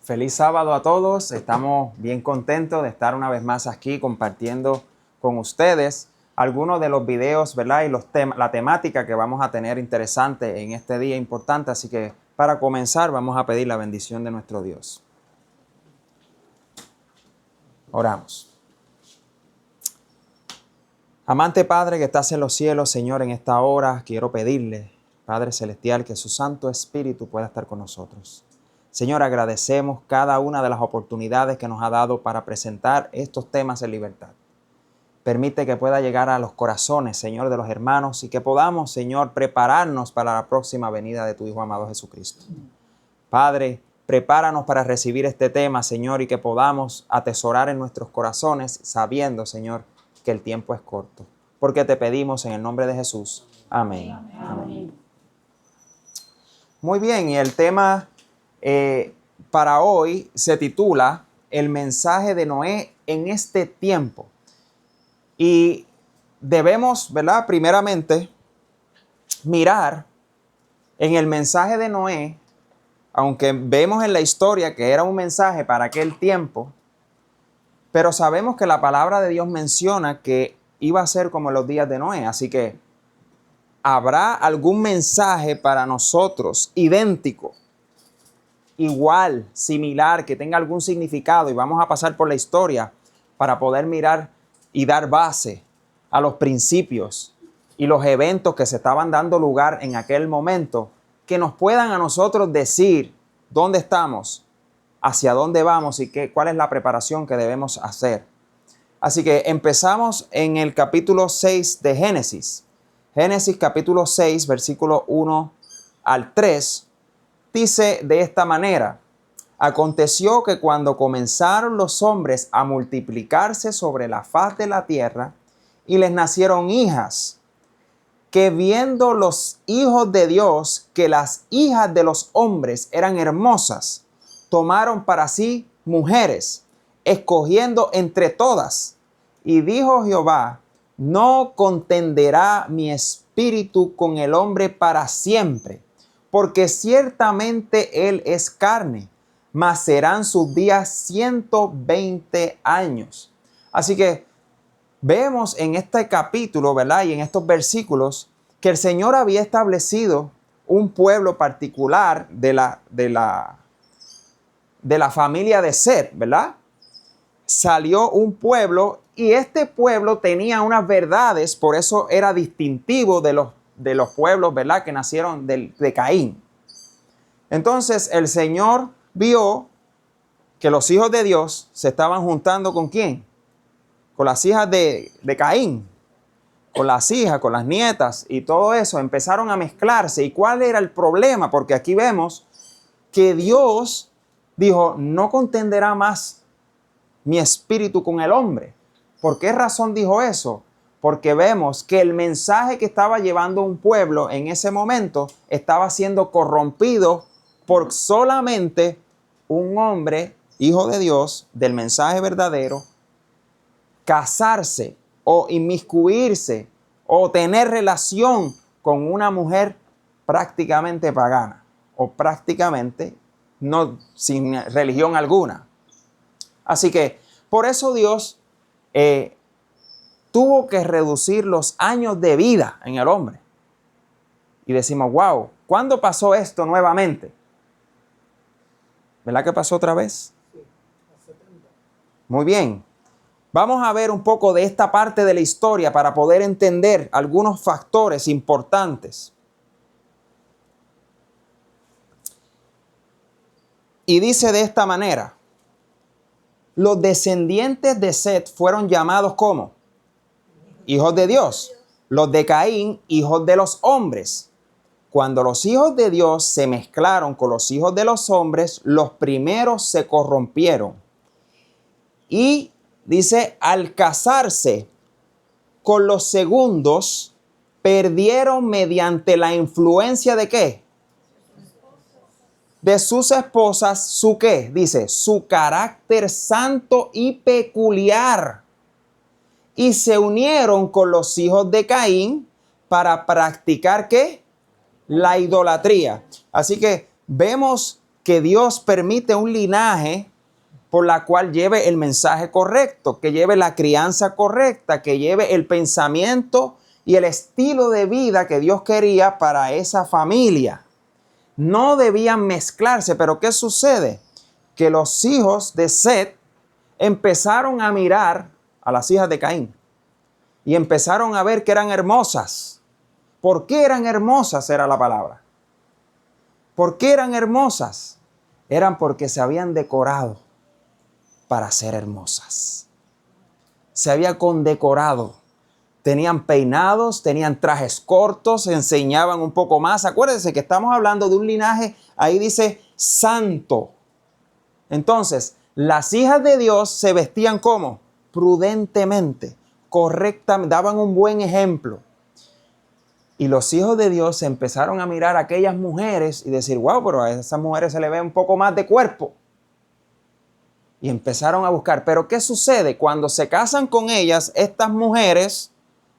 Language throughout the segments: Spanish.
Feliz sábado a todos. Estamos bien contentos de estar una vez más aquí compartiendo con ustedes algunos de los videos, ¿verdad? Y la temática que vamos a tener interesante en este día importante. Así que para comenzar vamos a pedir la bendición de nuestro Dios. Oramos. Amante Padre que estás en los cielos, Señor, en esta hora quiero pedirle, Padre Celestial, que su Santo Espíritu pueda estar con nosotros. Señor, agradecemos cada una de las oportunidades que nos ha dado para presentar estos temas en libertad. Permite que pueda llegar a los corazones, Señor, de los hermanos y que podamos, Señor, prepararnos para la próxima venida de tu Hijo amado Jesucristo. Padre, prepáranos para recibir este tema, Señor, y que podamos atesorar en nuestros corazones sabiendo, Señor, que el tiempo es corto. Porque te pedimos en el nombre de Jesús. Amén. Amén. Muy bien, y el tema para hoy se titula El mensaje de Noé en este tiempo. Y debemos, ¿verdad? Primeramente, mirar en el mensaje de Noé, aunque vemos en la historia que era un mensaje para aquel tiempo, pero sabemos que la palabra de Dios menciona que iba a ser como en los días de Noé. Así que, ¿habrá algún mensaje para nosotros idéntico, igual, similar, que tenga algún significado? Y vamos a pasar por la historia para poder mirar y dar base a los principios y los eventos que se estaban dando lugar en aquel momento, que nos puedan a nosotros decir dónde estamos, hacia dónde vamos y cuál es la preparación que debemos hacer. Así que empezamos en el capítulo 6 de Génesis. Génesis capítulo 6, versículo 1 al 3, dice de esta manera: Aconteció que cuando comenzaron los hombres a multiplicarse sobre la faz de la tierra, y les nacieron hijas, que viendo los hijos de Dios que las hijas de los hombres eran hermosas, tomaron para sí mujeres, escogiendo entre todas. Y dijo Jehová: No contenderá mi espíritu con el hombre para siempre, porque ciertamente él es carne, mas serán sus días 120 años. Así que vemos en este capítulo, ¿verdad? Y en estos versículos, que el Señor había establecido un pueblo particular de la familia de Set, ¿verdad? Salió un pueblo y este pueblo tenía unas verdades, por eso era distintivo de los pueblos, ¿verdad? Que nacieron de Caín. Entonces el Señor vio que los hijos de Dios se estaban juntando ¿con quién? Con las hijas de Caín, con las hijas, con las nietas y todo eso. Empezaron a mezclarse. ¿Y cuál era el problema? Porque aquí vemos que Dios dijo: no contenderá más mi espíritu con el hombre. ¿Por qué razón dijo eso? Porque vemos que el mensaje que estaba llevando un pueblo en ese momento estaba siendo corrompido por solamente un hombre, hijo de Dios, del mensaje verdadero, casarse o inmiscuirse o tener relación con una mujer prácticamente pagana o prácticamente no sin religión alguna. Así que por eso Dios tuvo que reducir los años de vida en el hombre. Y decimos: wow, ¿cuándo pasó esto nuevamente? ¿Verdad que pasó otra vez? Sí, hace 30. Muy bien. Vamos a ver un poco de esta parte de la historia para poder entender algunos factores importantes. Y dice de esta manera: los descendientes de Set fueron llamados ¿cómo? Hijos de Dios. Los de Caín, hijos de los hombres. Cuando los hijos de Dios se mezclaron con los hijos de los hombres, los primeros se corrompieron. Y dice, al casarse con los segundos, perdieron mediante la influencia ¿de qué? De sus esposas, ¿su qué? Dice, su carácter santo y peculiar. Y se unieron con los hijos de Caín para practicar ¿qué? La idolatría. Así que vemos que Dios permite un linaje por la cual lleve el mensaje correcto, que lleve la crianza correcta, que lleve el pensamiento y el estilo de vida que Dios quería para esa familia. No debían mezclarse, pero ¿qué sucede? Que los hijos de Set empezaron a mirar a las hijas de Caín y empezaron a ver que eran hermosas. ¿Por qué eran hermosas? Era la palabra. ¿Por qué eran hermosas? Eran porque se habían decorado para ser hermosas. Se había condecorado. Tenían peinados, tenían trajes cortos, se enseñaban un poco más. Acuérdense que estamos hablando de un linaje, ahí dice santo. Entonces, las hijas de Dios se vestían ¿cómo? Prudentemente, correctamente, daban un buen ejemplo. Y los hijos de Dios se empezaron a mirar a aquellas mujeres y decir, wow, pero a esas mujeres se le ve un poco más de cuerpo. Y empezaron a buscar. Pero ¿qué sucede? Cuando se casan con ellas, estas mujeres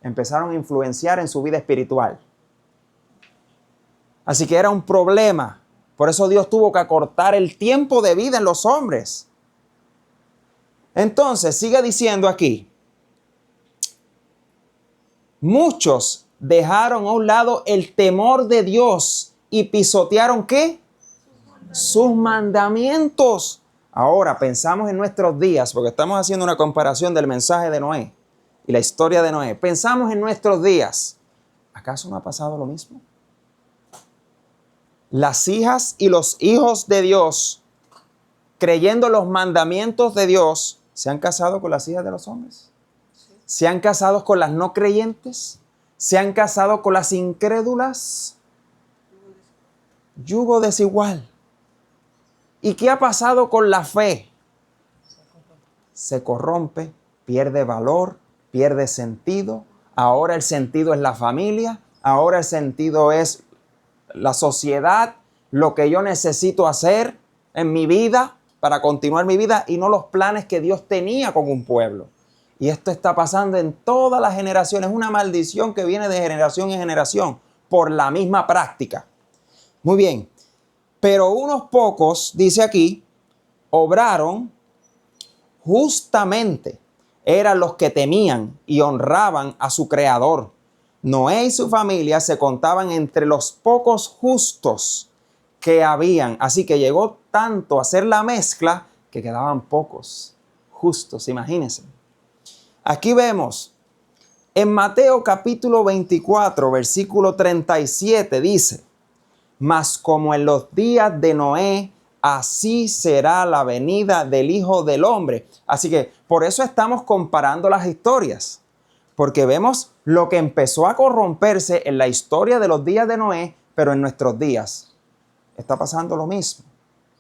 empezaron a influenciar en su vida espiritual. Así que era un problema. Por eso Dios tuvo que acortar el tiempo de vida en los hombres. Entonces, sigue diciendo aquí. Muchos dejaron a un lado el temor de Dios y pisotearon ¿qué? Sus mandamientos. Ahora pensamos en nuestros días, porque estamos haciendo una comparación del mensaje de Noé y la historia de Noé. Pensamos en nuestros días. ¿Acaso no ha pasado lo mismo? Las hijas y los hijos de Dios, creyendo los mandamientos de Dios, ¿se han casado con las hijas de los hombres? ¿Se han casado con las no creyentes? ¿Se han casado con las incrédulas? Yugo desigual. ¿Y qué ha pasado con la fe? Se corrompe, pierde valor, pierde sentido. Ahora el sentido es la familia, ahora el sentido es la sociedad, lo que yo necesito hacer en mi vida para continuar mi vida y no los planes que Dios tenía con un pueblo. Y esto está pasando en todas las generaciones, una maldición que viene de generación en generación por la misma práctica. Muy bien, pero unos pocos, dice aquí, obraron justamente, eran los que temían y honraban a su Creador. Noé y su familia se contaban entre los pocos justos que habían. Así que llegó tanto a ser la mezcla que quedaban pocos justos, imagínense. Aquí vemos, en Mateo capítulo 24, versículo 37, dice, mas como en los días de Noé, así será la venida del Hijo del Hombre. Así que por eso estamos comparando las historias, porque vemos lo que empezó a corromperse en la historia de los días de Noé, pero en nuestros días está pasando lo mismo.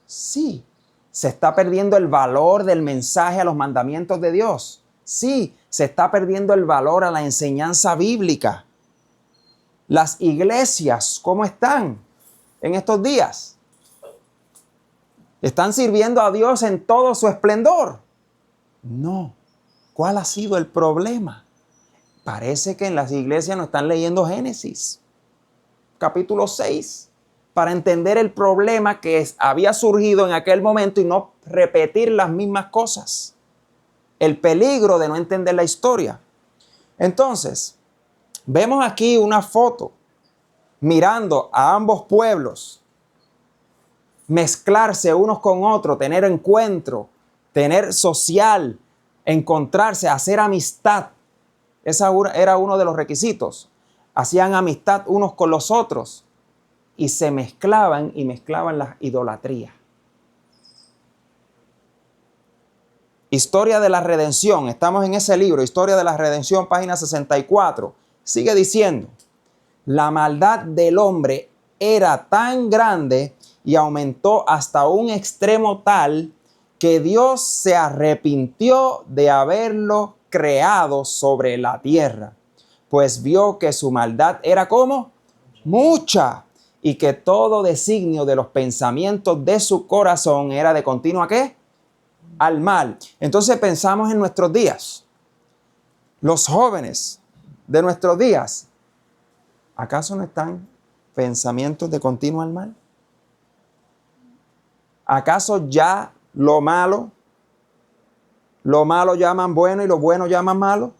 Sí, se está perdiendo el valor del mensaje a los mandamientos de Dios. Sí, se está perdiendo el valor a la enseñanza bíblica. Las iglesias, ¿cómo están en estos días? ¿Están sirviendo a Dios en todo su esplendor? No. ¿Cuál ha sido el problema? Parece que en las iglesias no están leyendo Génesis, capítulo 6, para entender el problema que había surgido en aquel momento y no repetir las mismas cosas. El peligro de no entender la historia. Entonces, vemos aquí una foto mirando a ambos pueblos mezclarse unos con otros, tener encuentro, tener social, encontrarse, hacer amistad. Esa era uno de los requisitos. Hacían amistad unos con los otros y se mezclaban y mezclaban las idolatrías. Historia de la Redención. Estamos en ese libro, Historia de la Redención, página 64. Sigue diciendo, la maldad del hombre era tan grande y aumentó hasta un extremo tal que Dios se arrepintió de haberlo creado sobre la tierra, pues vio que su maldad era como mucha y que todo designio de los pensamientos de su corazón era de continuo ¿qué? Al mal. Entonces pensamos en nuestros días. Los jóvenes de nuestros días, ¿acaso no están pensamientos de continuo al mal? ¿Acaso ya lo malo llaman bueno y lo bueno llaman malo?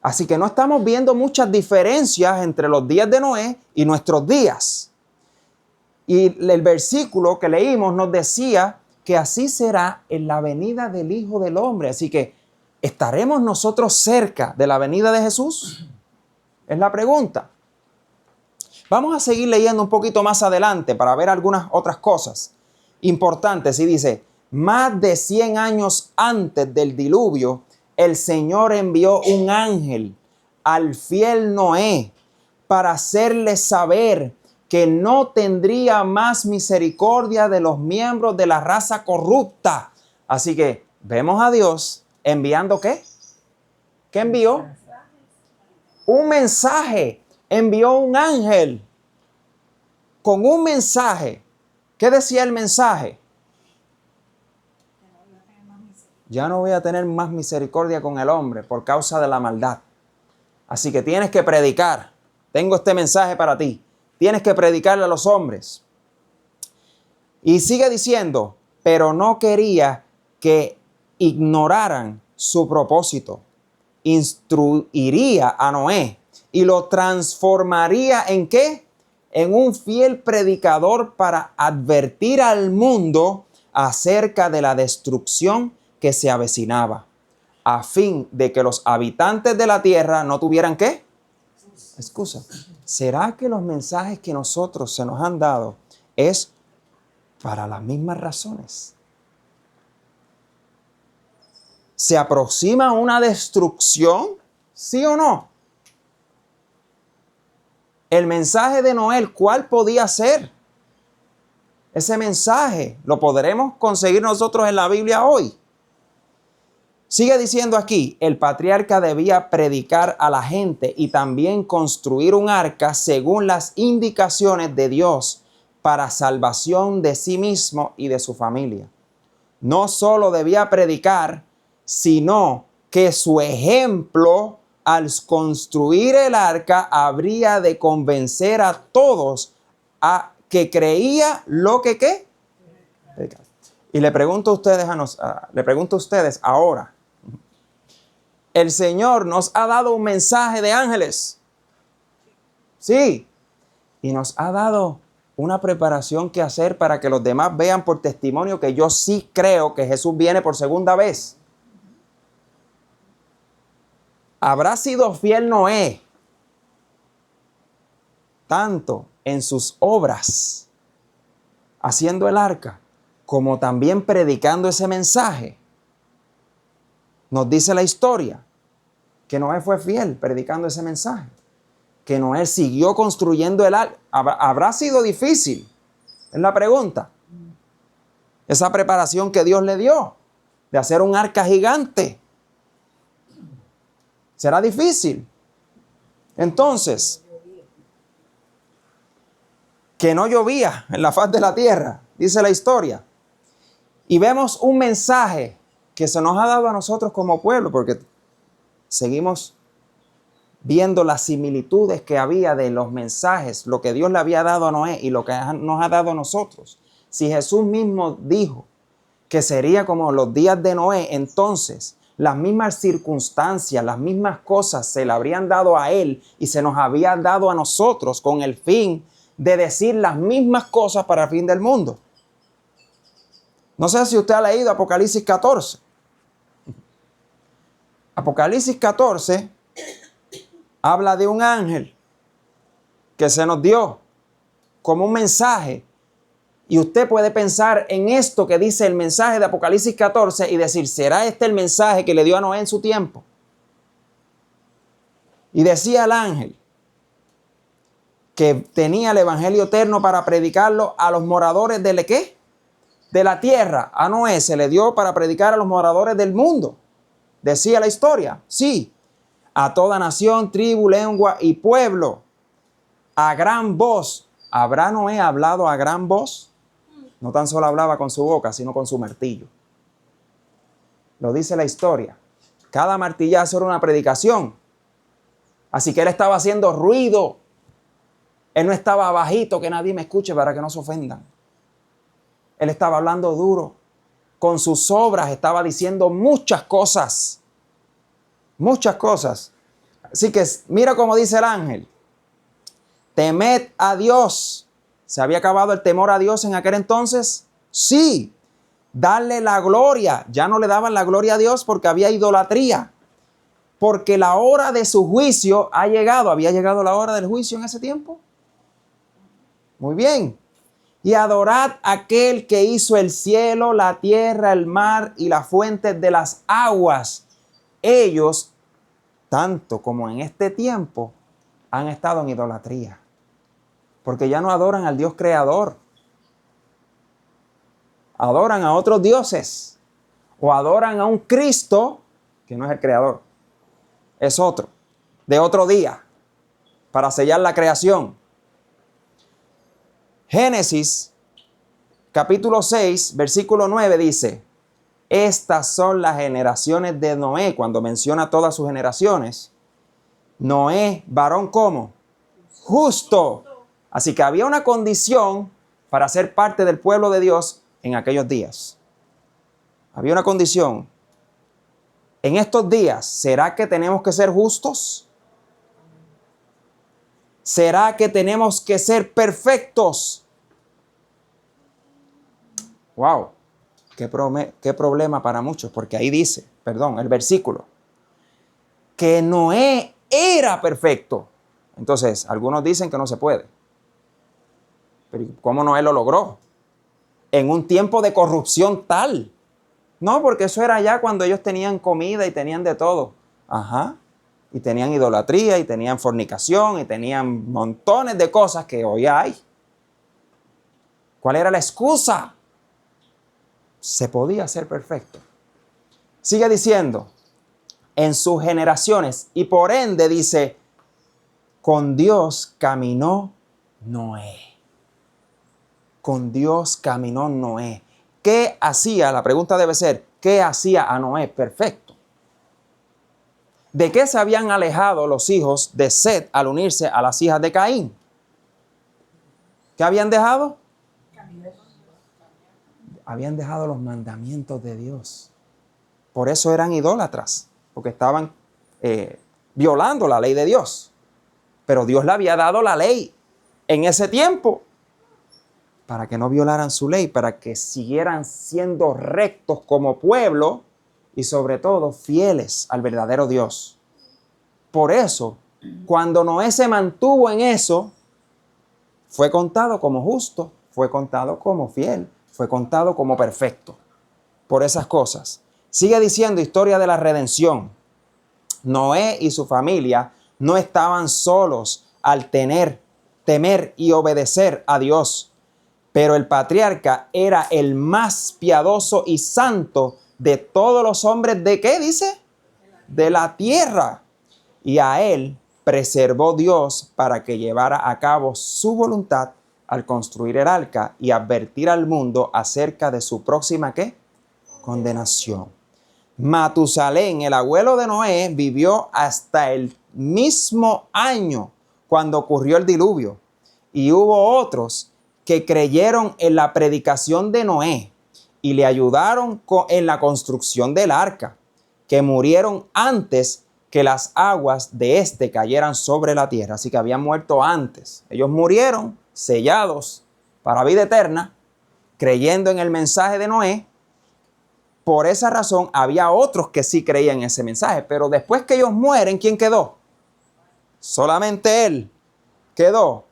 Así que no estamos viendo muchas diferencias entre los días de Noé y nuestros días. Y el versículo que leímos nos decía que así será en la venida del Hijo del Hombre. Así que, ¿estaremos nosotros cerca de la venida de Jesús? Es la pregunta. Vamos a seguir leyendo un poquito más adelante para ver algunas otras cosas importantes. Y dice, más de 100 años antes del diluvio, el Señor envió un ángel al fiel Noé para hacerle saber que no tendría más misericordia de los miembros de la raza corrupta. Así que vemos a Dios enviando ¿qué? ¿Qué envió? Un mensaje. Envió un ángel con un mensaje. ¿Qué decía el mensaje? Ya no voy a tener más misericordia con el hombre por causa de la maldad. Así que tienes que predicar. Tengo este mensaje para ti. Tienes que predicarle a los hombres. Y sigue diciendo, pero no quería que ignoraran su propósito. Instruiría a Noé y lo transformaría ¿en qué? En un fiel predicador para advertir al mundo acerca de la destrucción que se avecinaba, a fin de que los habitantes de la tierra no tuvieran ¿qué? Excusa. ¿Será que los mensajes que nosotros se nos han dado es para las mismas razones? ¿Se aproxima una destrucción? ¿Sí o no? El mensaje de Noé, ¿cuál podía ser? Ese mensaje lo podremos conseguir nosotros en la Biblia hoy. Sigue diciendo aquí, el patriarca debía predicar a la gente y también construir un arca según las indicaciones de Dios para salvación de sí mismo y de su familia. No solo debía predicar, sino que su ejemplo al construir el arca habría de convencer a todos a que creía lo que ¿qué? Y le pregunto a ustedes ahora. El Señor nos ha dado un mensaje de ángeles. Sí. Y nos ha dado una preparación que hacer para que los demás vean por testimonio que yo sí creo que Jesús viene por segunda vez. ¿Habrá sido fiel Noé tanto en sus obras haciendo el arca como también predicando ese mensaje? Nos dice la historia que Noé fue fiel predicando ese mensaje, que Noé siguió construyendo el arca. ¿Habrá sido difícil? Es la pregunta. Esa preparación que Dios le dio de hacer un arca gigante. ¿Será difícil? Entonces, que no llovía en la faz de la tierra, dice la historia. Y vemos un mensaje que se nos ha dado a nosotros como pueblo, porque seguimos viendo las similitudes que había de los mensajes, lo que Dios le había dado a Noé y lo que nos ha dado a nosotros. Si Jesús mismo dijo que sería como los días de Noé, entonces las mismas circunstancias, las mismas cosas se le habrían dado a él y se nos había dado a nosotros con el fin de decir las mismas cosas para el fin del mundo. No sé si usted ha leído Apocalipsis 14. Apocalipsis 14 habla de un ángel que se nos dio como un mensaje. Y usted puede pensar en esto que dice el mensaje de Apocalipsis 14 y decir, ¿será este el mensaje que le dio a Noé en su tiempo? Y decía el ángel que tenía el evangelio eterno para predicarlo a los moradores de ¿qué? De la tierra. A Noé se le dio para predicar a los moradores del mundo. Decía la historia. Sí. A toda nación, tribu, lengua y pueblo. A gran voz. ¿Habrá Noé hablado a gran voz? No tan solo hablaba con su boca, sino con su martillo. Lo dice la historia. Cada martillazo era una predicación. Así que él estaba haciendo ruido. Él no estaba bajito, que nadie me escuche para que no se ofendan. Él estaba hablando duro. Con sus obras estaba diciendo muchas cosas. Muchas cosas. Así que mira cómo dice el ángel. Temed a Dios. ¿Se había acabado el temor a Dios en aquel entonces? Sí. Darle la gloria. Ya no le daban la gloria a Dios porque había idolatría. Porque la hora de su juicio ha llegado. ¿Había llegado la hora del juicio en ese tiempo? Muy bien. Y adorad a aquel que hizo el cielo, la tierra, el mar y las fuentes de las aguas. Ellos, tanto como en este tiempo, han estado en idolatría. Porque ya no adoran al Dios creador. Adoran a otros dioses. O adoran a un Cristo que no es el creador. Es otro. De otro día. Para sellar la creación. Génesis capítulo 6, versículo 9 dice, estas son las generaciones de Noé, cuando menciona todas sus generaciones. Noé, varón ¿cómo? Justo. Así que había una condición para ser parte del pueblo de Dios en aquellos días. Había una condición. En estos días, ¿será que tenemos que ser justos? ¿Será que tenemos que ser perfectos? Wow, qué problema para muchos, porque ahí dice, el versículo, que Noé era perfecto. Entonces, algunos dicen que no se puede. Pero ¿cómo Noé lo logró? En un tiempo de corrupción tal. No, porque eso era ya cuando ellos tenían comida y tenían de todo. Ajá. Y tenían idolatría y tenían fornicación y tenían montones de cosas que hoy hay. ¿Cuál era la excusa? Se podía ser perfecto. Sigue diciendo, en sus generaciones, y por ende dice, con Dios caminó Noé. Con Dios caminó Noé. ¿Qué hacía? La pregunta debe ser, ¿qué hacía a Noé perfecto? ¿De qué se habían alejado los hijos de Set al unirse a las hijas de Caín? ¿Qué habían dejado? Habían dejado los mandamientos de Dios. Por eso eran idólatras, porque estaban violando la ley de Dios. Pero Dios le había dado la ley en ese tiempo para que no violaran su ley, para que siguieran siendo rectos como pueblo y sobre todo fieles al verdadero Dios. Por eso, cuando Noé se mantuvo en eso, fue contado como justo, fue contado como fiel, fue contado como perfecto. Por esas cosas. Sigue diciendo historia de la redención. Noé y su familia no estaban solos al temer y obedecer a Dios. Pero el patriarca era el más piadoso y santo de todos los hombres. ¿De qué dice? De la tierra. Y a él preservó Dios para que llevara a cabo su voluntad al construir el arca y advertir al mundo acerca de su próxima ¿qué? Condenación. Matusalén, el abuelo de Noé, vivió hasta el mismo año cuando ocurrió el diluvio. Y hubo otros que creyeron en la predicación de Noé y le ayudaron en la construcción del arca, que murieron antes que las aguas de éste cayeran sobre la tierra. Así que habían muerto antes. Ellos murieron sellados para vida eterna, creyendo en el mensaje de Noé. Por esa razón, había otros que sí creían en ese mensaje. Pero después que ellos mueren, ¿quién quedó? Solamente él quedó.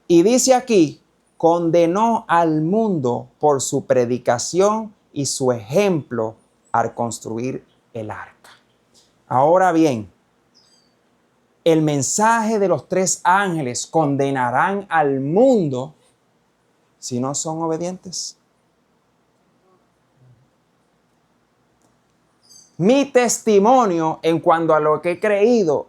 Y dice aquí, condenó al mundo por su predicación y su ejemplo al construir el arca. Ahora bien, el mensaje de los tres ángeles condenarán al mundo si no son obedientes. Mi testimonio en cuanto a lo que he creído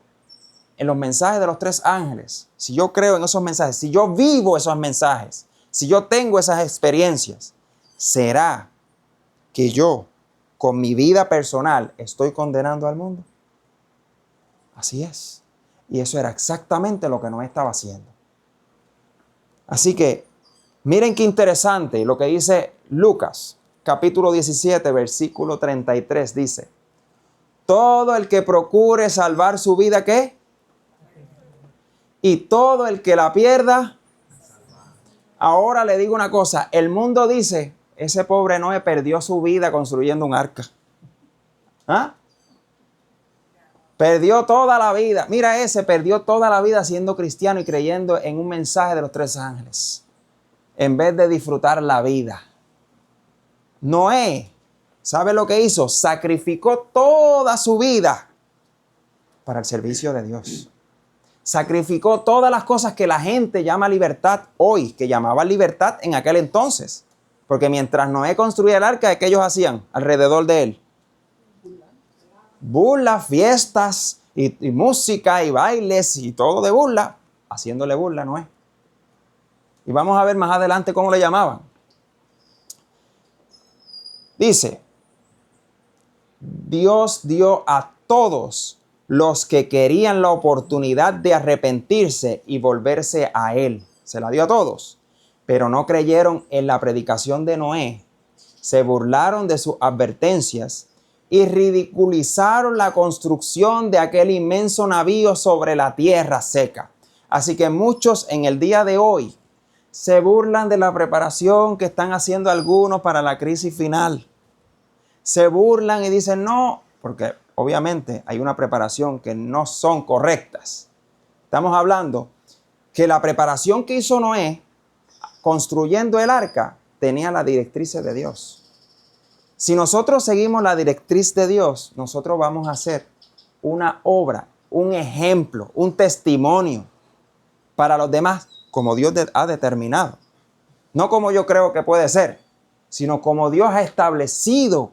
en los mensajes de los tres ángeles, si yo creo en esos mensajes, si yo vivo esos mensajes, si yo tengo esas experiencias, ¿será que yo con mi vida personal estoy condenando al mundo? Así es. Y eso era exactamente lo que Noé estaba haciendo. Así que miren qué interesante lo que dice Lucas, capítulo 17, versículo 33, dice: todo el que procure salvar su vida, ¿qué? Y todo el que la pierda. Ahora le digo una cosa, el mundo dice, ese pobre Noé perdió su vida construyendo un arca. ¿Ah? Perdió toda la vida. Mira, ese perdió toda la vida siendo cristiano y creyendo en un mensaje de los 3 ángeles, en vez de disfrutar la vida. Noé, ¿sabe lo que hizo? Sacrificó toda su vida para el servicio de Dios. Sacrificó todas las cosas que la gente llama libertad hoy, que llamaban libertad en aquel entonces. Porque mientras Noé construía el arca, ¿qué ellos hacían alrededor de él? Burlas, fiestas y música y bailes y todo de burla, haciéndole burla a Noé. Y vamos a ver más adelante cómo le llamaban. Dice, Dios dio a todos los que querían la oportunidad de arrepentirse y volverse a Él. Se la dio a todos, pero no creyeron en la predicación de Noé. Se burlaron de sus advertencias y ridiculizaron la construcción de aquel inmenso navío sobre la tierra seca. Así que muchos en el día de hoy se burlan de la preparación que están haciendo algunos para la crisis final. Se burlan y dicen no, porque obviamente hay una preparación que no son correctas. Estamos hablando que la preparación que hizo Noé construyendo el arca tenía la directriz de Dios. Si nosotros seguimos la directriz de Dios, nosotros vamos a hacer una obra, un ejemplo, un testimonio para los demás, como Dios ha determinado. No como yo creo que puede ser, sino como Dios ha establecido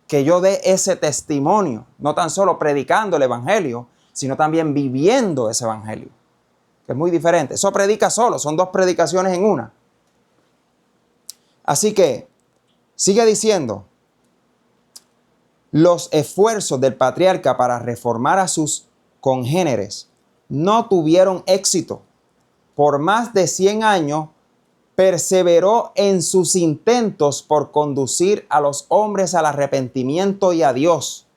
que yo dé ese testimonio, no tan solo predicando el evangelio, sino también viviendo ese evangelio, que es muy diferente. Eso predica solo, son 2 predicaciones en una. Así que, sigue diciendo, los esfuerzos del patriarca para reformar a sus congéneres no tuvieron éxito. Por más de 100 años, perseveró en sus intentos por conducir a los hombres al arrepentimiento y a Dios.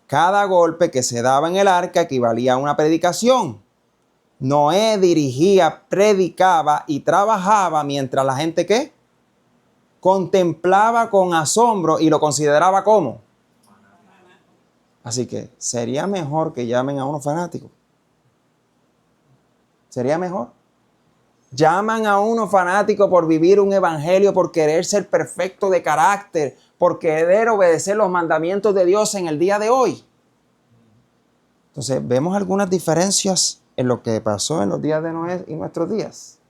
Cada golpe que se daba en el arca equivalía a una predicación. Noé dirigía, predicaba y trabajaba mientras la gente ¿qué? Contemplaba con asombro y lo consideraba como. Así que sería mejor que llamen a unos fanáticos. Sería mejor. Llaman a unos fanáticos por vivir un evangelio, por querer ser perfecto de carácter, por querer obedecer los mandamientos de Dios en el día de hoy. Entonces, vemos algunas diferencias en lo que pasó en los días de Noé y nuestros días.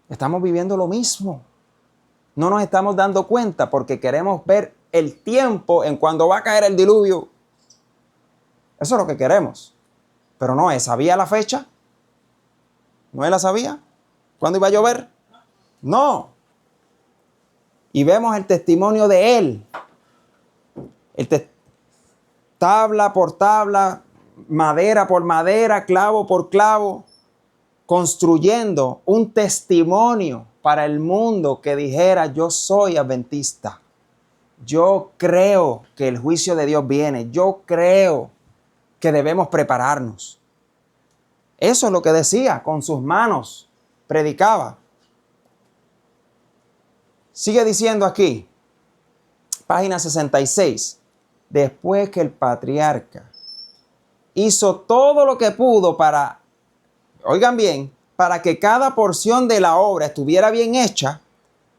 Estamos viviendo lo mismo. No nos estamos dando cuenta porque queremos ver el tiempo en cuando va a caer el diluvio. Eso es lo que queremos. Pero Noé, ¿sabía la fecha? ¿Noé la sabía? ¿Cuándo iba a llover? No. Y vemos el testimonio de él. Tabla por tabla, madera por madera, clavo por clavo, construyendo un testimonio para el mundo que dijera, yo soy adventista. Yo creo que el juicio de Dios viene. Yo creo que debemos prepararnos. Eso es lo que decía, con sus manos predicaba. Sigue diciendo aquí, página 66, después que el patriarca hizo todo lo que pudo para, oigan bien, para que cada porción de la obra estuviera bien hecha,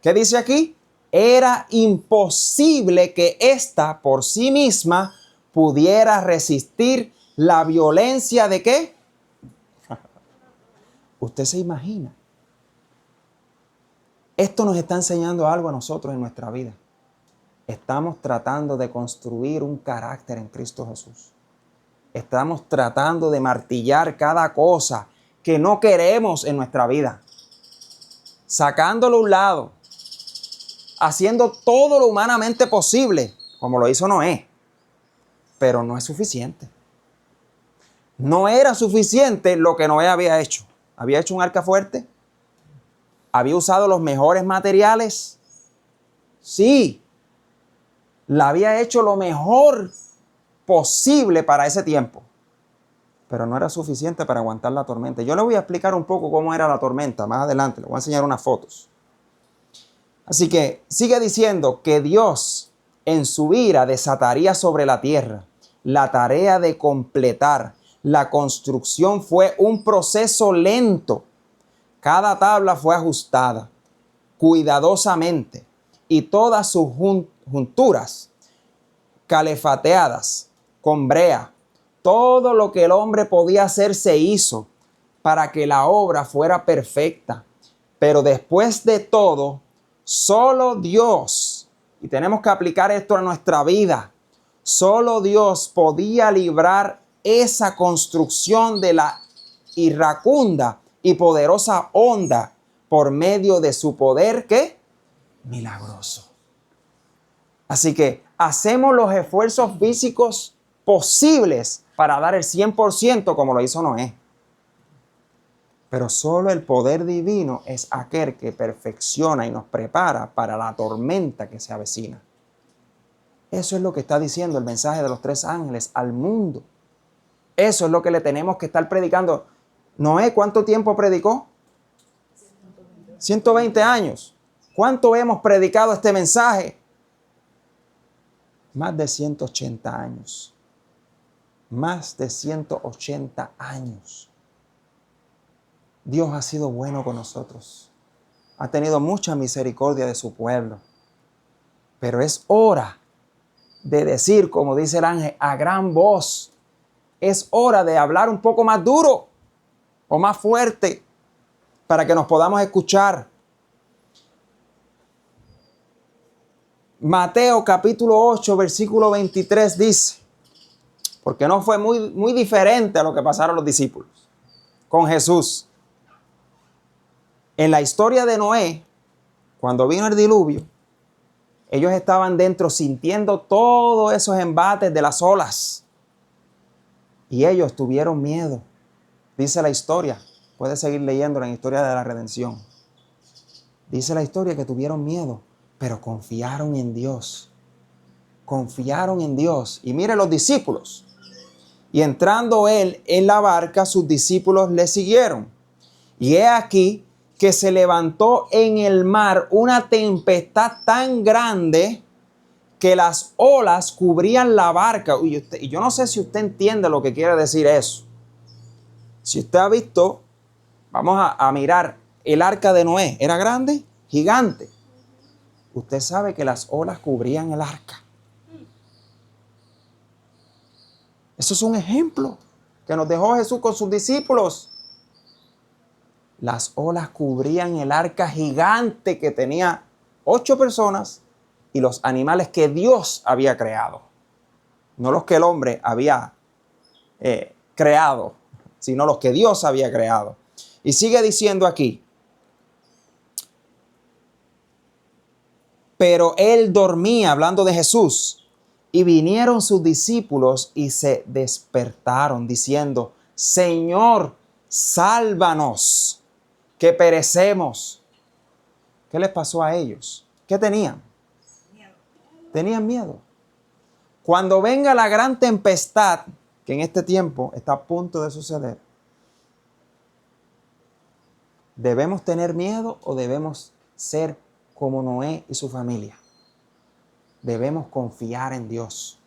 ¿qué dice aquí? Era imposible que ésta por sí misma pudiera resistir la violencia de ¿qué? ¿Usted se imagina? Esto nos está enseñando algo a nosotros en nuestra vida. Estamos tratando de construir un carácter en Cristo Jesús. Estamos tratando de martillar cada cosa que no queremos en nuestra vida. Sacándolo a un lado. Haciendo todo lo humanamente posible, como lo hizo Noé. Pero no es suficiente. No era suficiente lo que Noé había hecho. ¿Había hecho un arca fuerte? ¿Había usado los mejores materiales? Sí. La había hecho lo mejor posible para ese tiempo. Pero no era suficiente para aguantar la tormenta. Yo le voy a explicar un poco cómo era la tormenta más adelante. Le voy a enseñar unas fotos. Así que sigue diciendo que Dios en su ira desataría sobre la tierra la tarea de completar. La construcción fue un proceso lento. Cada tabla fue ajustada cuidadosamente y todas sus junturas calefateadas con brea. Todo lo que el hombre podía hacer se hizo para que la obra fuera perfecta. Pero después de todo, solo Dios, y tenemos que aplicar esto a nuestra vida, solo Dios podía librar esa construcción de la iracunda y poderosa onda por medio de su poder, ¿qué? Milagroso. Así que hacemos los esfuerzos físicos posibles para dar el 100% como lo hizo Noé. Pero solo el poder divino es aquel que perfecciona y nos prepara para la tormenta que se avecina. Eso es lo que está diciendo el mensaje de los 3 ángeles al mundo. Eso es lo que le tenemos que estar predicando. Noé, ¿cuánto tiempo predicó? 120 años. ¿Cuánto hemos predicado este mensaje? Más de 180 años. Más de 180 años. Dios ha sido bueno con nosotros. Ha tenido mucha misericordia de su pueblo. Pero es hora de decir, como dice el ángel, a gran voz. Es hora de hablar un poco más duro o más fuerte para que nos podamos escuchar. Mateo capítulo 8, versículo 23 dice, porque no fue muy diferente a lo que pasaron los discípulos con Jesús. En la historia de Noé, cuando vino el diluvio, ellos estaban dentro sintiendo todos esos embates de las olas. Y ellos tuvieron miedo. Dice la historia. Puedes seguir leyendo la historia de la redención. Dice la historia que tuvieron miedo, pero confiaron en Dios. Confiaron en Dios. Y mire los discípulos. Y entrando él en la barca, sus discípulos le siguieron. Y he aquí que se levantó en el mar una tempestad tan grande que las olas cubrían la barca. Y yo no sé si usted entiende lo que quiere decir eso. Si usted ha visto, vamos a mirar, el arca de Noé. ¿Era grande? Gigante. Usted sabe que las olas cubrían el arca. Eso es un ejemplo que nos dejó Jesús con sus discípulos. Las olas cubrían el arca gigante que tenía 8 personas y los animales que Dios había creado. No los que el hombre había creado, sino los que Dios había creado. Y sigue diciendo aquí, pero él dormía, hablando de Jesús, y vinieron sus discípulos y se despertaron diciendo, Señor, sálvanos, que perecemos. ¿Qué les pasó a ellos? ¿Qué tenían? Miedo. Tenían miedo. Cuando venga la gran tempestad, que en este tiempo está a punto de suceder, ¿debemos tener miedo o debemos ser como Noé y su familia? Debemos confiar en Dios,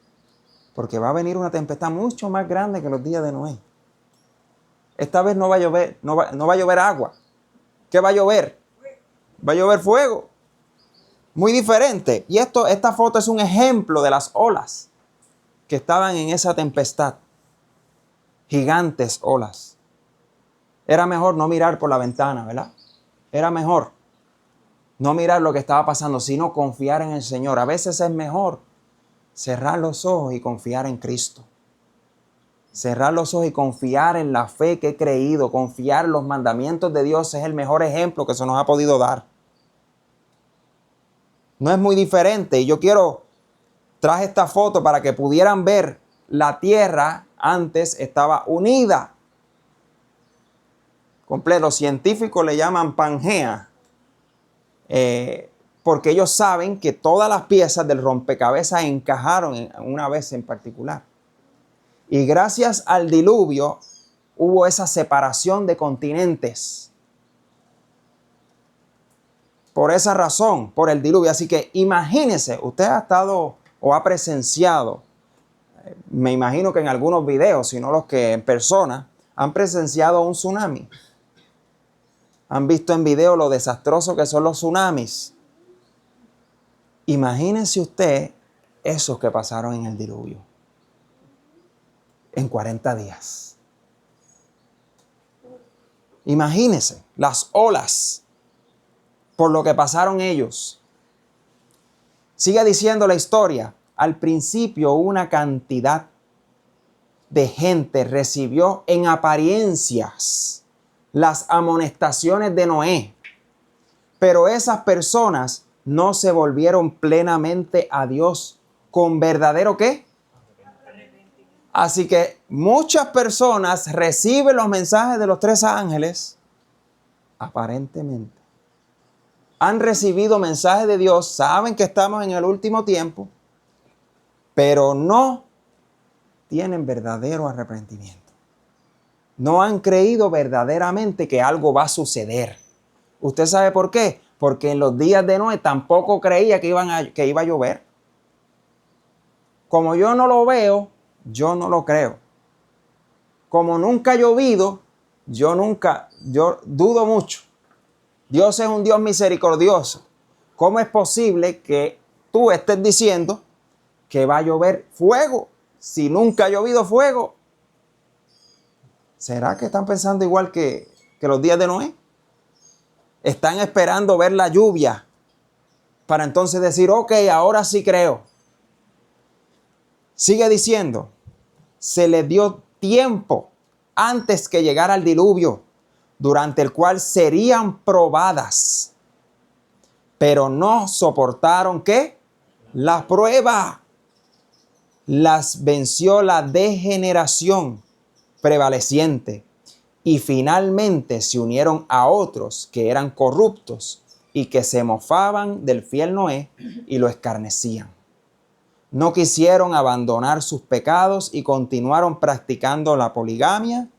porque va a venir una tempestad mucho más grande que los días de Noé. Esta vez no va a llover, no va a llover agua. ¿Qué va a llover? Va a llover fuego. Muy diferente. Y esta foto es un ejemplo de las olas que estaban en esa tempestad. Gigantes olas. Era mejor no mirar por la ventana, ¿verdad? Era mejor no mirar lo que estaba pasando, sino confiar en el Señor. A veces es mejor cerrar los ojos y confiar en Cristo. Cerrar los ojos y confiar en la fe que he creído. Confiar en los mandamientos de Dios es el mejor ejemplo que se nos ha podido dar. No es muy diferente. Y yo traje esta foto para que pudieran ver la tierra antes estaba unida. completo. Los científicos le llaman Pangea, porque ellos saben que todas las piezas del rompecabezas encajaron en una vez en particular. Y gracias al diluvio hubo esa separación de continentes. Por esa razón, por el diluvio. Así que imagínese, usted ha estado o ha presenciado, me imagino que en algunos videos, si no los que en persona, han presenciado un tsunami. Han visto en video lo desastroso que son los tsunamis. Imagínese usted esos que pasaron en el diluvio. En 40 días. Imagínese las olas por lo que pasaron ellos. Sigue diciendo la historia. Al principio una cantidad de gente recibió en apariencias las amonestaciones de Noé. Pero esas personas no se volvieron plenamente a Dios con verdadero ¿qué? Así que muchas personas reciben los mensajes de los 3 ángeles, aparentemente. Han recibido mensajes de Dios, saben que estamos en el último tiempo, pero no tienen verdadero arrepentimiento. No han creído verdaderamente que algo va a suceder. ¿Usted sabe por qué? Porque en los días de Noé tampoco creía que iba a llover. Como yo no lo veo, yo no lo creo. Como nunca ha llovido, yo dudo mucho. Dios es un Dios misericordioso. ¿Cómo es posible que tú estés diciendo que va a llover fuego si nunca ha llovido fuego? ¿Será que están pensando igual que los días de Noé? Están esperando ver la lluvia para entonces decir, ok, ahora sí creo. Sigue diciendo, se les dio tiempo antes que llegara el diluvio, durante el cual serían probadas, pero no soportaron ¿qué? La prueba. Las venció la degeneración prevaleciente y finalmente se unieron a otros que eran corruptos y que se mofaban del fiel Noé y lo escarnecían. No quisieron abandonar sus pecados y continuaron practicando la poligamia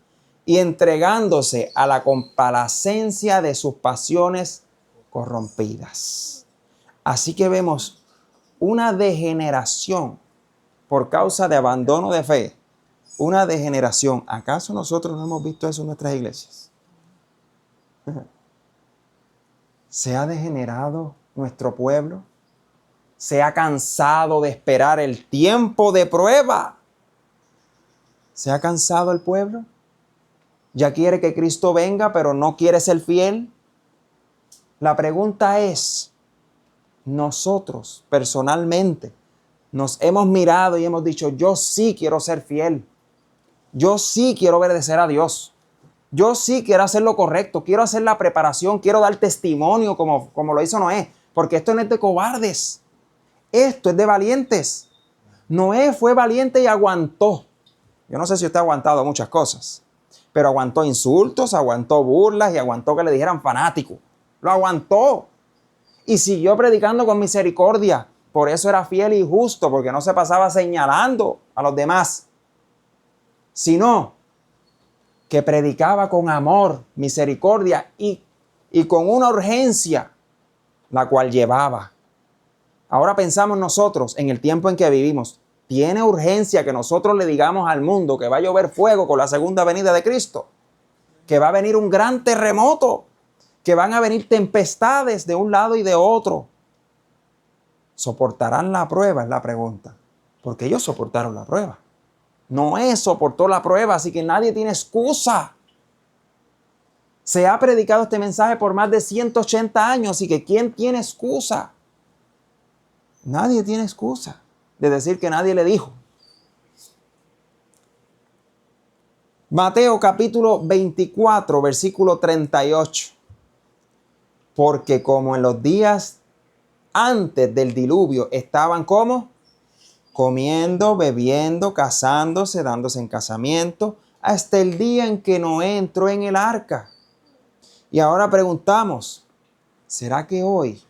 y entregándose a la complacencia de sus pasiones corrompidas. Así que vemos una degeneración por causa de abandono de fe. Una degeneración. ¿Acaso nosotros no hemos visto eso en nuestras iglesias? ¿Se ha degenerado nuestro pueblo? ¿Se ha cansado de esperar el tiempo de prueba? ¿Se ha cansado el pueblo? ¿Ya quiere que Cristo venga, pero no quiere ser fiel? La pregunta es, nosotros personalmente nos hemos mirado y hemos dicho, yo sí quiero ser fiel. Yo sí quiero obedecer a Dios. Yo sí quiero hacer lo correcto. Quiero hacer la preparación. Quiero dar testimonio como lo hizo Noé. Porque esto no es de cobardes. Esto es de valientes. Noé fue valiente y aguantó. Yo no sé si usted ha aguantado muchas cosas. Pero aguantó insultos, aguantó burlas y aguantó que le dijeran fanático. Lo aguantó. Y siguió predicando con misericordia. Por eso era fiel y justo. Porque no se pasaba señalando a los demás, sino que predicaba con amor, misericordia y con una urgencia, la cual llevaba. Ahora pensamos nosotros en el tiempo en que vivimos. ¿Tiene urgencia que nosotros le digamos al mundo que va a llover fuego con la segunda venida de Cristo? Que va a venir un gran terremoto, que van a venir tempestades de un lado y de otro. ¿Soportarán la prueba? Es la pregunta. Porque ellos soportaron la prueba. Noé soportó la prueba, así que nadie tiene excusa. Se ha predicado este mensaje por más de 180 años, así que ¿quién tiene excusa? Nadie tiene excusa de decir que nadie le dijo. Mateo capítulo 24, versículo 38. Porque como en los días antes del diluvio estaban ¿cómo? Comiendo, bebiendo, casándose, dándose en casamiento, hasta el día en que Noé entró en el arca, Y ahora preguntamos, ¿será que hoy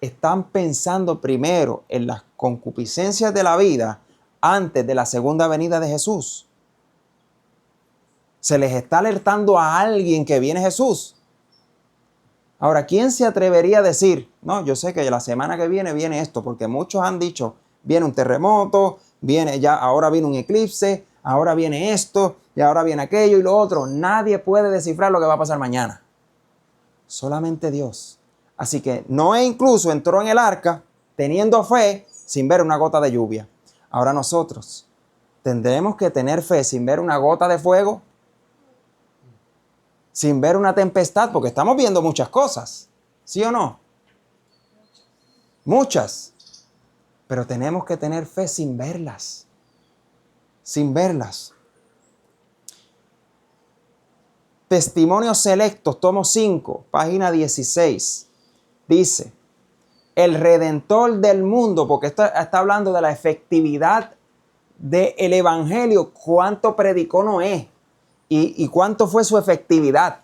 están pensando primero en las concupiscencias de la vida antes de la segunda venida de Jesús? ¿Se les está alertando a alguien que viene Jesús? Ahora, ¿quién se atrevería a decir, no, yo sé que la semana que viene esto? Porque muchos han dicho, viene un terremoto, ahora viene un eclipse, ahora viene esto, y ahora viene aquello y lo otro. Nadie puede descifrar lo que va a pasar mañana. Solamente Dios. Así que Noé incluso entró en el arca teniendo fe sin ver una gota de lluvia. Ahora nosotros tendremos que tener fe sin ver una gota de fuego, sin ver una tempestad, porque estamos viendo muchas cosas, ¿sí o no? Muchas. Pero tenemos que tener fe sin verlas. Sin verlas. Testimonios Selectos, tomo 5, página 16. Dice, el Redentor del mundo, porque esto está hablando de la efectividad del Evangelio, cuánto predicó Noé y cuánto fue su efectividad.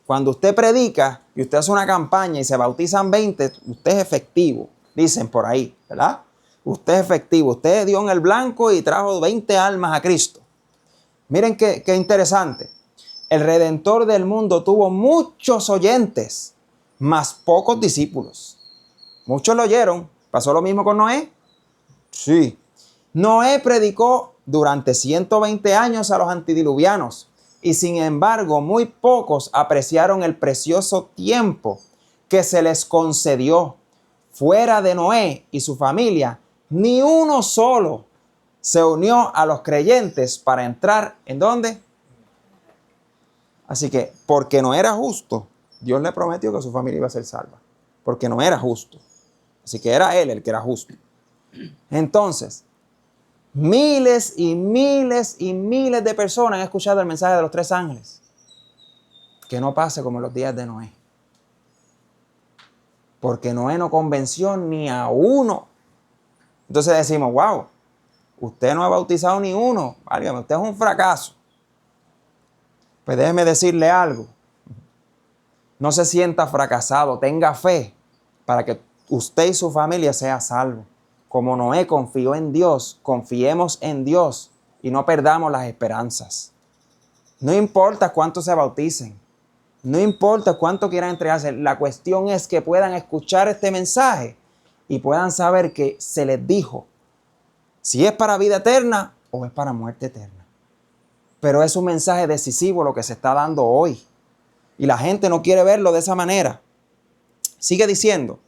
Cuando usted predica y usted hace una campaña y se bautizan 20, usted es efectivo, dicen por ahí, ¿verdad? Usted es efectivo, usted dio en el blanco y trajo 20 almas a Cristo. Miren qué interesante. El Redentor del mundo tuvo muchos oyentes, mas pocos discípulos. Muchos lo oyeron. ¿Pasó lo mismo con Noé? Sí. Noé predicó durante 120 años a los antediluvianos y sin embargo muy pocos apreciaron el precioso tiempo que se les concedió. Fuera de Noé y su familia, ni uno solo se unió a los creyentes para entrar, ¿en dónde? Así que, porque no era justo, Dios le prometió que su familia iba a ser salva. Porque no era justo. Así que era él el que era justo. Entonces, miles y miles y miles de personas han escuchado el mensaje de los 3 ángeles. Que no pase como en los días de Noé. Porque Noé no convenció ni a uno. Entonces decimos, wow, usted no ha bautizado ni uno. Válgame, usted es un fracaso. Pues déjeme decirle algo. No se sienta fracasado, tenga fe para que usted y su familia sean salvos. Como Noé confió en Dios, confiemos en Dios y no perdamos las esperanzas. No importa cuántos se bauticen, no importa cuánto quieran entregarse, la cuestión es que puedan escuchar este mensaje y puedan saber que se les dijo si es para vida eterna o es para muerte eterna. Pero es un mensaje decisivo lo que se está dando hoy. Y la gente no quiere verlo de esa manera. Sigue diciendo,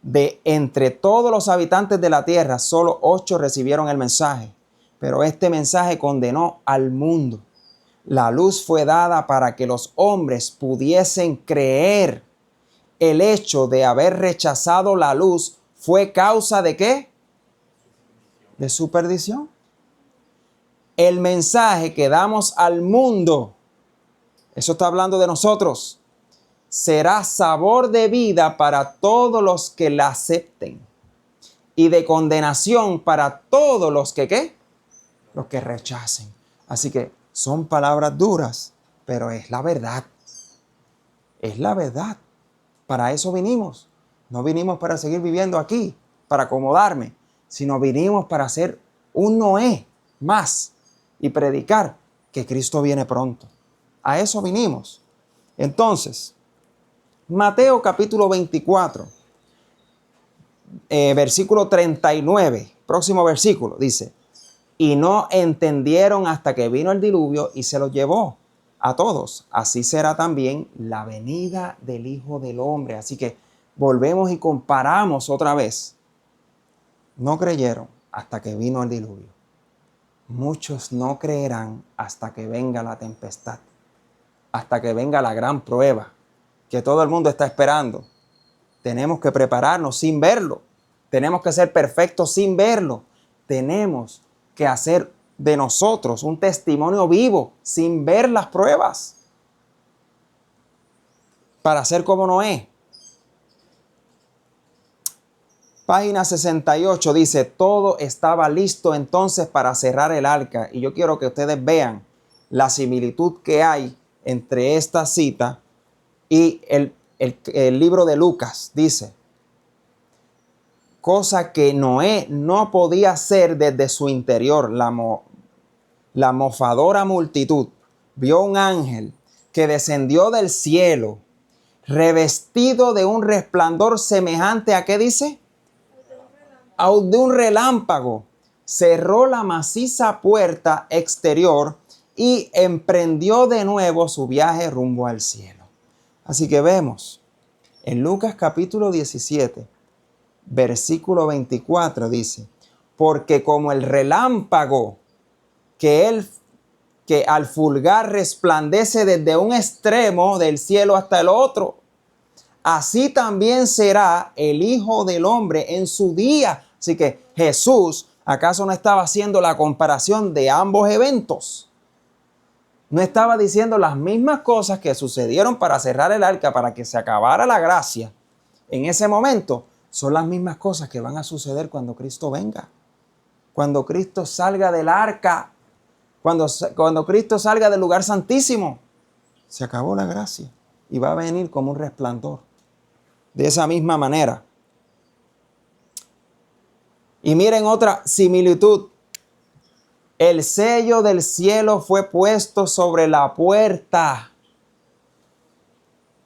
de entre todos los habitantes de la tierra, solo 8 recibieron el mensaje. Pero este mensaje condenó al mundo. La luz fue dada para que los hombres pudiesen creer. El hecho de haber rechazado la luz fue causa ¿de qué? De su perdición. El mensaje que damos al mundo, eso está hablando de nosotros, será sabor de vida para todos los que la acepten y de condenación para todos los que ¿qué? Los que rechacen. Así que son palabras duras, pero es la verdad. Es la verdad. Para eso vinimos. No vinimos para seguir viviendo aquí, para acomodarme, sino vinimos para ser un Noé más y predicar que Cristo viene pronto. A eso vinimos. Entonces, Mateo capítulo 24, versículo 39, próximo versículo, dice, y no entendieron hasta que vino el diluvio y se los llevó a todos. Así será también la venida del Hijo del Hombre. Así que volvemos y comparamos otra vez. No creyeron hasta que vino el diluvio. Muchos no creerán hasta que venga la tempestad, hasta que venga la gran prueba que todo el mundo está esperando. Tenemos que prepararnos sin verlo. Tenemos que ser perfectos sin verlo. Tenemos que hacer de nosotros un testimonio vivo sin ver las pruebas para ser como Noé. Página 68 dice, todo estaba listo entonces para cerrar el arca. Y yo quiero que ustedes vean la similitud que hay entre esta cita Y el libro de Lucas dice, cosa que Noé no podía hacer desde su interior, la mofadora multitud vio un ángel que descendió del cielo, revestido de un resplandor semejante a, ¿qué dice? A de un relámpago. Cerró la maciza puerta exterior y emprendió de nuevo su viaje rumbo al cielo. Así que vemos en Lucas capítulo 17, versículo 24 dice, porque como el relámpago que al fulgar resplandece desde un extremo del cielo hasta el otro, así también será el Hijo del Hombre en su día. Así que Jesús, ¿acaso no estaba haciendo la comparación de ambos eventos? No estaba diciendo las mismas cosas que sucedieron para cerrar el arca, para que se acabara la gracia. En ese momento son las mismas cosas que van a suceder cuando Cristo venga. Cuando Cristo salga del arca, cuando Cristo salga del lugar santísimo, se acabó la gracia y va a venir como un resplandor. De esa misma manera. Y miren otra similitud. El sello del cielo fue puesto sobre la puerta.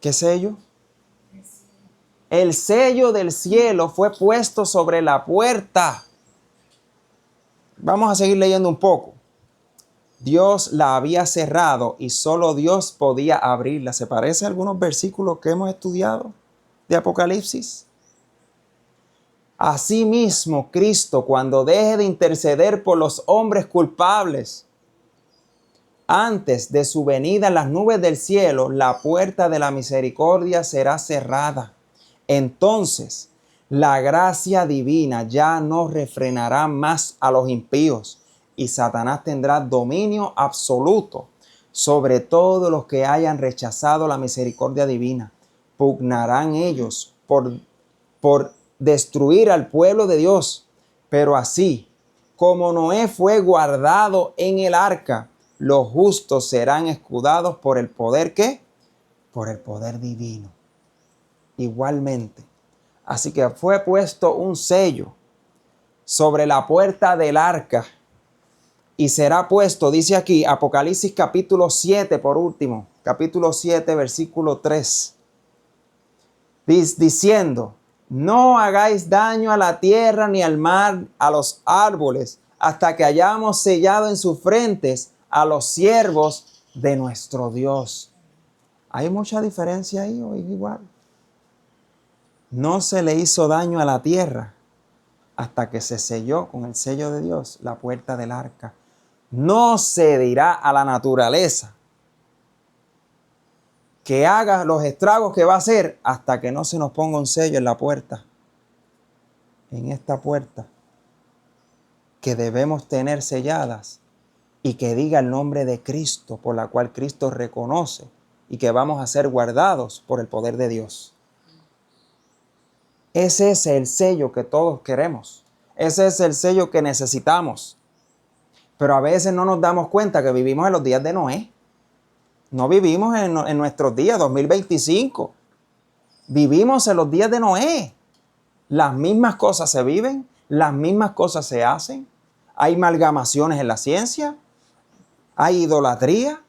¿Qué sello? El sello del cielo fue puesto sobre la puerta. Vamos a seguir leyendo un poco. Dios la había cerrado y solo Dios podía abrirla. ¿Se parece a algunos versículos que hemos estudiado de Apocalipsis? Asimismo, Cristo, cuando deje de interceder por los hombres culpables, antes de su venida en las nubes del cielo, la puerta de la misericordia será cerrada. Entonces, la gracia divina ya no refrenará más a los impíos y Satanás tendrá dominio absoluto sobre todos los que hayan rechazado la misericordia divina. Pugnarán ellos por destruir al pueblo de Dios. Pero así como Noé fue guardado en el arca, los justos serán escudados por el poder, ¿qué? Por el poder divino. Igualmente. Así que fue puesto un sello sobre la puerta del arca y será puesto, dice aquí, Apocalipsis capítulo 7 por último, capítulo 7 versículo 3, diciendo, no hagáis daño a la tierra ni al mar, a los árboles, hasta que hayamos sellado en sus frentes a los siervos de nuestro Dios. ¿Hay mucha diferencia ahí o es igual? No se le hizo daño a la tierra hasta que se selló con el sello de Dios la puerta del arca. No se dirá a la naturaleza que haga los estragos que va a hacer hasta que no se nos ponga un sello en la puerta. En esta puerta que debemos tener selladas y que diga el nombre de Cristo, por la cual Cristo reconoce y que vamos a ser guardados por el poder de Dios. Ese es el sello que todos queremos. Ese es el sello que necesitamos. Pero a veces no nos damos cuenta que vivimos en los días de Noé. No vivimos en nuestros días, 2025. Vivimos en los días de Noé. Las mismas cosas se viven, las mismas cosas se hacen. Hay malgamaciones en la ciencia, hay idolatría.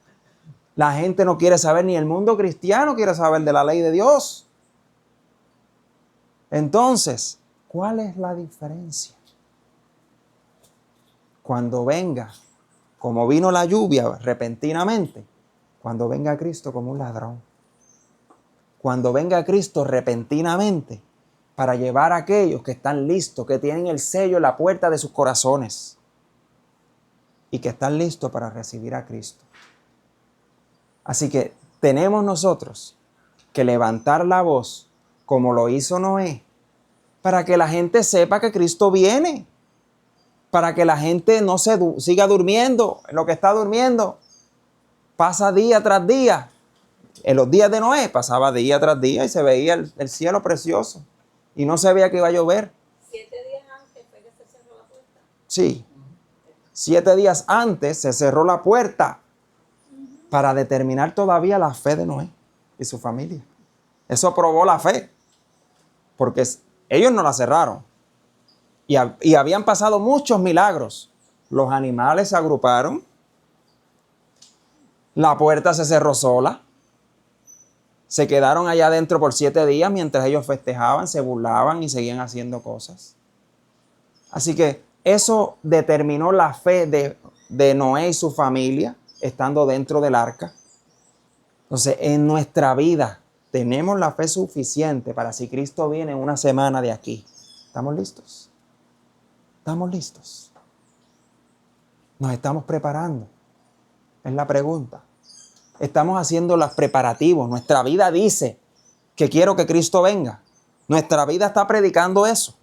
La gente no quiere saber, ni el mundo cristiano quiere saber de la ley de Dios. Entonces, ¿cuál es la diferencia? Cuando venga, como vino la lluvia repentinamente, cuando venga Cristo como un ladrón. Cuando venga Cristo repentinamente para llevar a aquellos que están listos, que tienen el sello en la puerta de sus corazones y que están listos para recibir a Cristo. Así que tenemos nosotros que levantar la voz como lo hizo Noé, para que la gente sepa que Cristo viene, para que la gente no se siga durmiendo en lo que está durmiendo. Pasa día tras día. En los días de Noé pasaba día tras día y se veía el cielo precioso y no se veía que iba a llover. 7 días antes fue que se cerró la puerta. Sí, 7 días antes se cerró la puerta para determinar todavía la fe de Noé. y su familia. Eso probó la fe, porque ellos no la cerraron. Y habían pasado muchos milagros. Los animales se agruparon, la puerta se cerró sola, se quedaron allá adentro por 7 días mientras ellos festejaban, se burlaban y seguían haciendo cosas. Así que eso determinó la fe de Noé y su familia estando dentro del arca. Entonces, en nuestra vida tenemos la fe suficiente para si Cristo viene en una semana de aquí. ¿Estamos listos? ¿Estamos listos? ¿Nos estamos preparando? Es la pregunta. Estamos haciendo los preparativos. Nuestra vida dice que quiero que Cristo venga. Nuestra vida está predicando eso.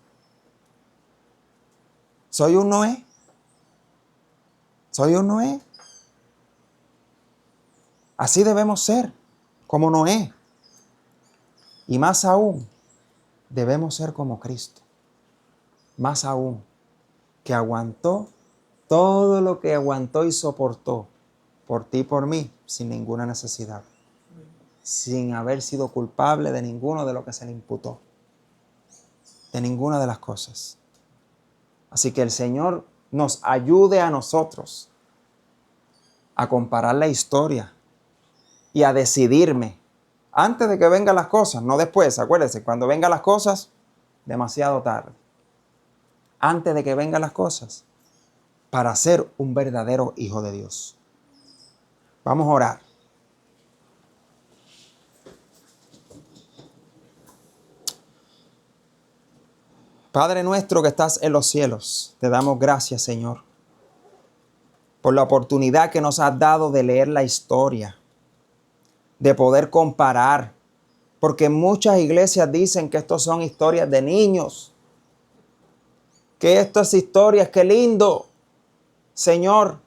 ¿Soy un Noé? ¿Soy un Noé? Así debemos ser, como Noé. Y más aún, debemos ser como Cristo. Más aún, que aguantó todo lo que aguantó y soportó por ti y por mí, sin ninguna necesidad. Sin haber sido culpable de ninguno de lo que se le imputó. De ninguna de las cosas. Así que el Señor nos ayude a nosotros a comparar la historia y a decidirme antes de que vengan las cosas, no después. Acuérdense, cuando vengan las cosas, demasiado tarde. Antes de que vengan las cosas, para ser un verdadero hijo de Dios. Vamos a orar. Padre nuestro que estás en los cielos, te damos gracias, Señor, por la oportunidad que nos has dado de leer la historia, de poder comparar, porque muchas iglesias dicen que estos son historias de niños, que estas historias, qué lindo, Señor,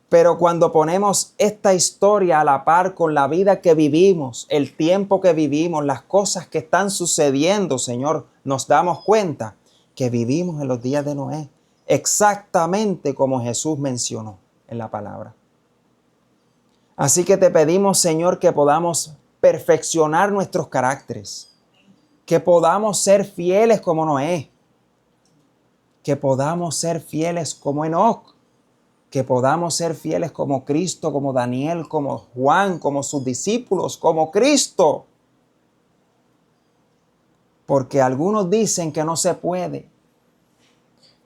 pero cuando ponemos esta historia a la par con la vida que vivimos, el tiempo que vivimos, las cosas que están sucediendo, Señor, nos damos cuenta que vivimos en los días de Noé, exactamente como Jesús mencionó en la palabra. Así que te pedimos, Señor, que podamos perfeccionar nuestros caracteres, que podamos ser fieles como Noé, que podamos ser fieles como Enoc, que podamos ser fieles como Cristo, como Daniel, como Juan, como sus discípulos, como Cristo. Porque algunos dicen que no se puede,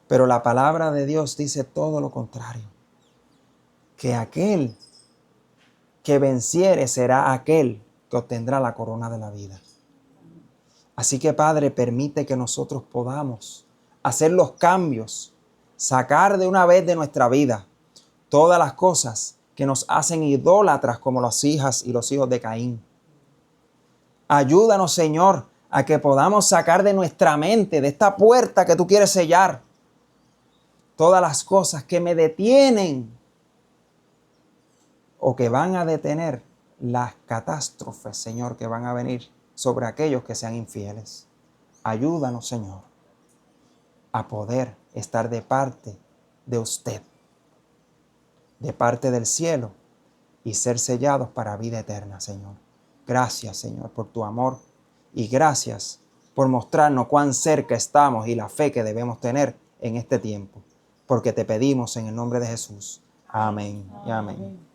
pero la palabra de Dios dice todo lo contrario. Que aquel que venciere será aquel que obtendrá la corona de la vida. Así que, Padre, permite que nosotros podamos hacer los cambios, sacar de una vez de nuestra vida todas las cosas que nos hacen idólatras como las hijas y los hijos de Caín. Ayúdanos, Señor, a que podamos sacar de nuestra mente, de esta puerta que tú quieres sellar, todas las cosas que me detienen o que van a detener las catástrofes, Señor, que van a venir sobre aquellos que sean infieles. Ayúdanos, Señor, a poder estar de parte de usted, de parte del cielo y ser sellados para vida eterna, Señor. Gracias, Señor, por tu amor y gracias por mostrarnos cuán cerca estamos y la fe que debemos tener en este tiempo, porque te pedimos en el nombre de Jesús. Amén y amén.